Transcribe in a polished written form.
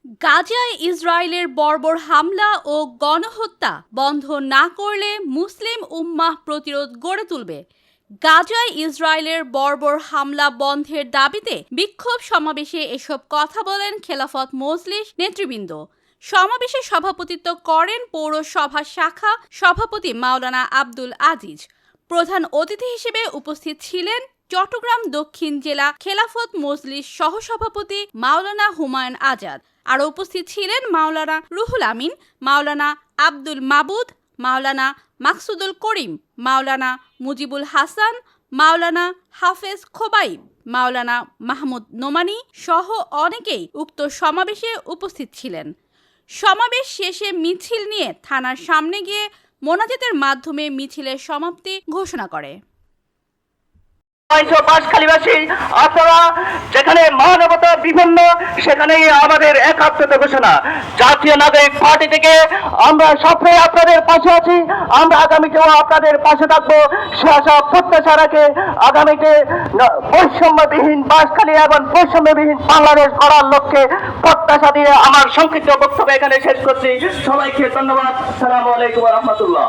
গাজায় ইসরায়েলের বর্বর হামলা ও গণহত্যা বন্ধ না করলে মুসলিম উম্মাহ প্রতিরোধ গড়ে তুলবে। গাজায় ইসরায়েলের বর্বর হামলা বন্ধের দাবিতে বিক্ষোভ সমাবেশে এসব কথা বলেন খেলাফত মজলিস নেতৃবৃন্দ। সমাবেশে সভাপতিত্ব করেন পৌরসভা শাখা সভাপতি মাওলানা আব্দুল আজিজ। প্রধান অতিথি হিসেবে উপস্থিত ছিলেন চট্টগ্রাম দক্ষিণ জেলা খেলাফত মজলিস সহসভাপতি মাওলানা হুমায়ুন আজাদ। আরও উপস্থিত ছিলেন মাওলানা রুহুল আমিন, মাওলানা আব্দুল মাবুদ, মাওলানা মাকসুদুল করিম, মাওলানা মুজিবুল হাসান, মাওলানা হাফেজ খোবাইব, মাওলানা মাহমুদ নোমানী সহ অনেকেই উক্ত সমাবেশে উপস্থিত ছিলেন। সমাবেশ শেষে মিছিল নিয়ে থানার সামনে গিয়ে মোনাজাতের মাধ্যমে মিছিলের সমাপ্তি ঘোষণা করে। বাঁশখালীবাসী, আপনারা যেখানে মানবতা বিভিন্ন সেখানেই আমাদের একাত্মতা ঘোষণা। জাতীয় নাগরিক পার্টি থেকে আমরা সবসময় আপনাদের পাশে আছি। আমরা আগামীতেও আপনাদের পাশে থাকবো। সে আশা প্রত্যাশা রাখে আগামীতে বৈষম্যবিহীন বাঁশখালী এবং বৈষম্যবিহীন বাংলাদেশ গড়ার লক্ষ্যে প্রত্যাশা দিয়ে আমার সংক্ষিপ্ত বক্তব্য এখানে শেষ করছি। সবাইকে ধন্যবাদ। আসসালামু আলাইকুম ওয়া রাহমাতুল্লাহ।